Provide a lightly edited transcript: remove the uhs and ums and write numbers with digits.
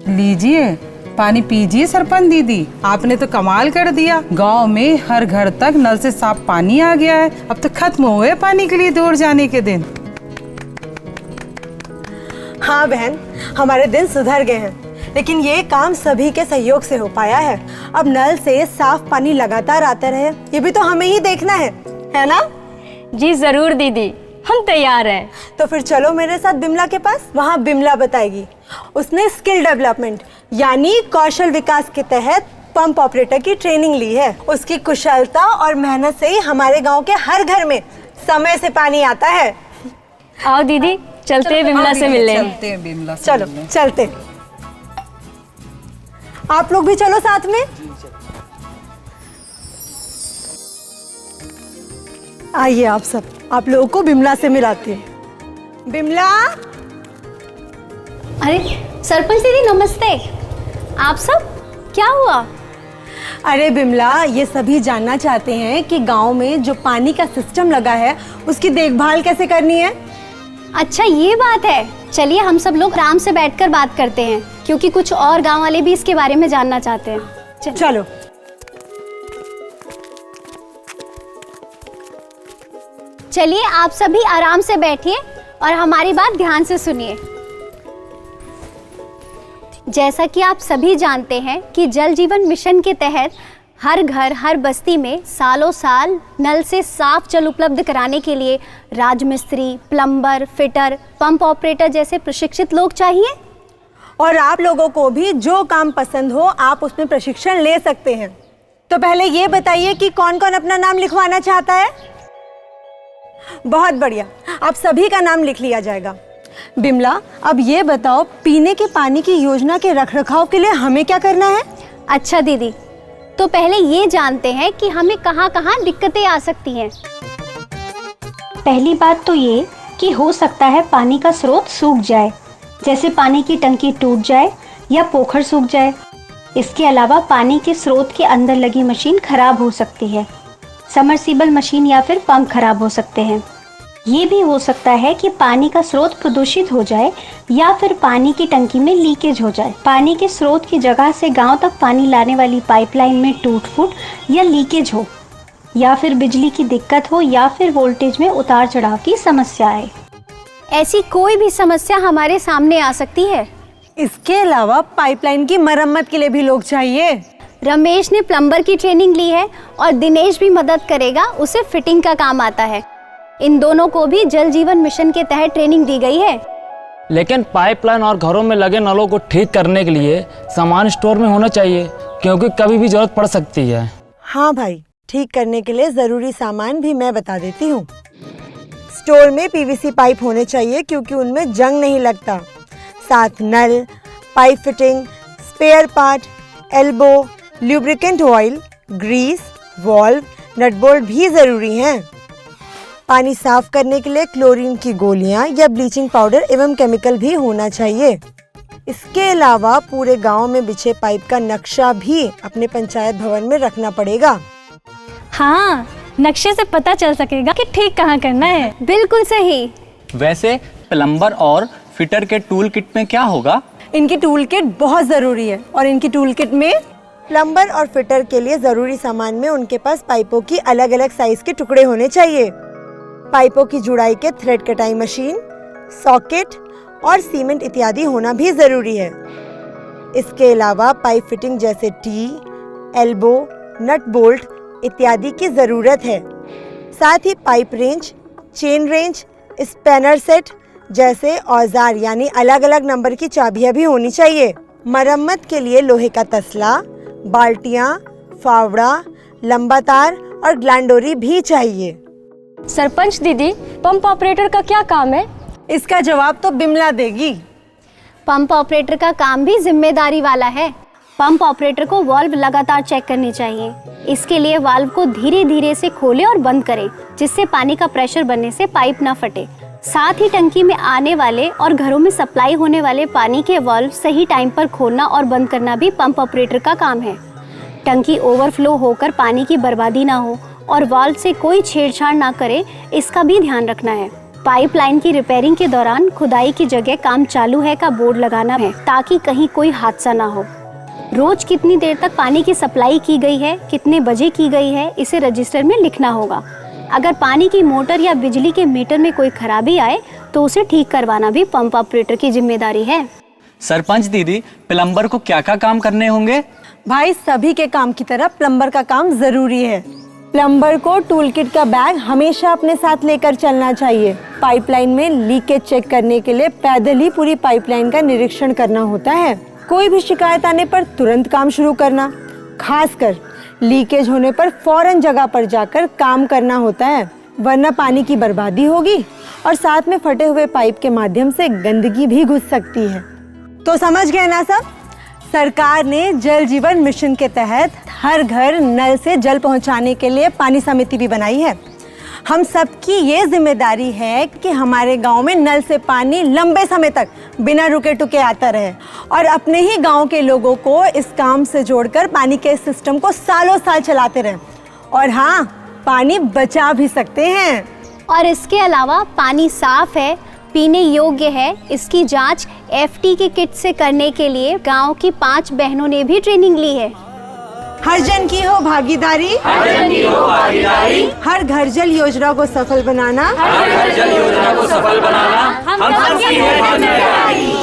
लीजिए पानी पीजिए सरपंच दीदी, आपने तो कमाल कर दिया। गांव में हर घर तक नल से साफ पानी आ गया है। अब तो खत्म हुए पानी के लिए दूर जाने के दिन। हाँ बहन, हमारे दिन सुधर गए हैं, लेकिन ये काम सभी के सहयोग से हो पाया है। अब नल से साफ पानी लगातार आता रहे, ये भी तो हमें ही देखना है ना? जी जरूर दीदी, हम तैयार हैं। तो फिर चलो मेरे साथ बिमला के पास, वहाँ बिमला बताएगी। उसने स्किल डेवलपमेंट यानी कौशल विकास के तहत पंप ऑपरेटर की ट्रेनिंग ली है। उसकी कुशलता और मेहनत से ही हमारे गांव के हर घर में समय से पानी आता है। आओ दीदी, चलते हैं बिमला से मिलने। चलते हैं बिमला से चलो मिलने। चलते। आप लोग भी चलो साथ में। आइए आप सब, आप लोगों को बिमला से मिलाती हूँ। बिमला। अरे सरपंच दीदी नमस्ते। आप सब क्या हुआ? अरे बिमला, ये सभी जानना चाहते हैं कि गांव में जो पानी का सिस्टम लगा है उसकी देखभाल कैसे करनी है। अच्छा ये बात है, चलिए हम सब लोग आराम से बैठकर बात करते हैं, क्योंकि कुछ और गांव वाले भी इसके बारे में जानना चाहते हैं। चलो। चलिए आप सभी आराम से बैठिए और हमारी बात ध्यान से सुनिए। जैसा कि आप सभी जानते हैं कि जल जीवन मिशन के तहत हर घर हर बस्ती में सालों साल नल से साफ जल उपलब्ध कराने के लिए राजमिस्त्री, प्लम्बर, फिटर, पंप ऑपरेटर जैसे प्रशिक्षित लोग चाहिए। और आप लोगों को भी जो काम पसंद हो आप उसमें प्रशिक्षण ले सकते हैं। तो पहले ये बताइए कि कौन कौन अपना नाम लिखवाना चाहता है। बहुत बढ़िया, आप सभी का नाम लिख लिया जाएगा। बिमला, अब ये बताओ, पीने के पानी की योजना के रखरखाव के लिए हमें क्या करना है? अच्छा दीदी, तो पहले ये जानते हैं कि हमें कहाँ कहाँ दिक्कतें आ सकती हैं। पहली बात तो ये कि हो सकता है पानी का स्रोत सूख जाए, जैसे पानी की टंकी टूट जाए या पोखर सूख जाए। इसके अलावा पानी के स्रोत के अंदर लगी मशीन खराब हो सकती है, समरसीबल मशीन या फिर पंप खराब हो सकते हैं। ये भी हो सकता है कि पानी का स्रोत प्रदूषित हो जाए या फिर पानी की टंकी में लीकेज हो जाए। पानी के स्रोत की जगह से गांव तक पानी लाने वाली पाइपलाइन में टूट फूट या लीकेज हो, या फिर बिजली की दिक्कत हो, या फिर वोल्टेज में उतार चढ़ाव की समस्या आए। ऐसी कोई भी समस्या हमारे सामने आ सकती है। इसके अलावा पाइपलाइन की मरम्मत के लिए भी लोग चाहिए। रमेश ने प्लम्बर की ट्रेनिंग ली है और दिनेश भी मदद करेगा, उसे फिटिंग का काम आता है। इन दोनों को भी जल जीवन मिशन के तहत ट्रेनिंग दी गई है। लेकिन पाइपलाइन और घरों में लगे नलों को ठीक करने के लिए सामान स्टोर में होना चाहिए, क्योंकि कभी भी जरूरत पड़ सकती है। हाँ भाई, ठीक करने के लिए जरूरी सामान भी मैं बता देती हूँ। स्टोर में पीवीसी पाइप होने चाहिए, क्योंकि उनमें जंग नहीं लगता। साथ नल, pipe fitting, spare part, elbow, lubricant oil, grease, valve, nut bolt भी जरूरी हैं। पानी साफ करने के लिए क्लोरीन की गोलियां या ब्लीचिंग पाउडर एवं केमिकल भी होना चाहिए। इसके अलावा पूरे गांव में बिछे पाइप का नक्शा भी अपने पंचायत भवन में रखना पड़ेगा। हाँ, नक्शे से पता चल सकेगा कि ठीक कहाँ करना है। बिल्कुल सही। वैसे प्लम्बर और फिटर के टूल किट में क्या होगा? इनकी टूल किट बहुत ज़रूरी है, और इनकी टूल किट में प्लम्बर और फिटर के लिए ज़रूरी सामान में उनके पास पाइपों की अलग अलग साइज के टुकड़े होने चाहिए। पाइपों की जुड़ाई के थ्रेड कटाई मशीन, सॉकेट और सीमेंट इत्यादि होना भी ज़रूरी है। इसके अलावा पाइप फिटिंग जैसे टी, एल्बो, नट बोल्ट इत्यादि की ज़रूरत है। साथ ही pipe wrench, chain wrench, spanner set जैसे औजार यानी अलग अलग नंबर की चाबियां भी होनी चाहिए। मरम्मत के लिए लोहे का तसला, बाल्टियां, फावड़ा, लंबा तार और ग्लैंडोरी भी चाहिए। सरपंच दीदी, पंप ऑपरेटर का क्या काम है? इसका जवाब तो बिमला देगी। पंप ऑपरेटर का काम भी जिम्मेदारी वाला है। पंप ऑपरेटर को वाल्व लगातार चेक करनी चाहिए। इसके लिए वाल्व को धीरे धीरे से खोलें और बंद करें, जिससे पानी का प्रेशर बनने से पाइप ना फटे। साथ ही टंकी में आने वाले और घरों में सप्लाई होने वाले पानी के वाल्व सही टाइम पर खोलना और बंद करना भी पंप ऑपरेटर का काम है। टंकी ओवरफ्लो होकर पानी की बर्बादी ना हो और वाल्व से कोई छेड़छाड़ ना करे, इसका भी ध्यान रखना है। पाइपलाइन की रिपेयरिंग के दौरान खुदाई की जगह काम चालू है का बोर्ड लगाना है ताकि कहीं कोई हादसा ना हो। रोज कितनी देर तक पानी की सप्लाई की गई है, कितने बजे की गई है, इसे रजिस्टर में लिखना होगा। अगर पानी की मोटर या बिजली के मीटर में कोई खराबी आए तो उसे ठीक करवाना भी पंप ऑपरेटर की जिम्मेदारी है। सरपंच दीदी, प्लम्बर को क्या क्या काम करने होंगे? भाई सभी के काम की तरह प्लम्बर का काम जरूरी है। प्लम्बर को टूल किट का बैग हमेशा अपने साथ लेकर चलना चाहिए। पाइपलाइन में लीकेज चेक करने के लिए पैदल ही पूरी पाइपलाइन का निरीक्षण करना होता है। कोई भी शिकायत आने पर तुरंत काम शुरू करना, खासकर लीकेज होने पर फौरन जगह पर जाकर काम करना होता है, वरना पानी की बर्बादी होगी और साथ में फटे हुए पाइप के माध्यम से गंदगी भी घुस सकती है। तो समझ गए ना सब? सरकार ने जल जीवन मिशन के तहत हर घर नल से जल पहुंचाने के लिए पानी समिति भी बनाई है। हम सबकी ये जिम्मेदारी है कि हमारे गांव में नल से पानी लंबे समय तक बिना रुके टुके आता रहे और अपने ही गांव के लोगों को इस काम से जोड़कर पानी के सिस्टम को सालों साल चलाते रहें। और हाँ, पानी बचा भी सकते हैं। और इसके अलावा पानी साफ है, पीने योग्य है, इसकी जांच एफटी के किट से करने के लिए गांव की 5 बहनों ने भी ट्रेनिंग ली है। हर जन की हो भागीदारी, हर घर जल योजना को सफल बनाना, हम सबकी है जिम्मेदारी।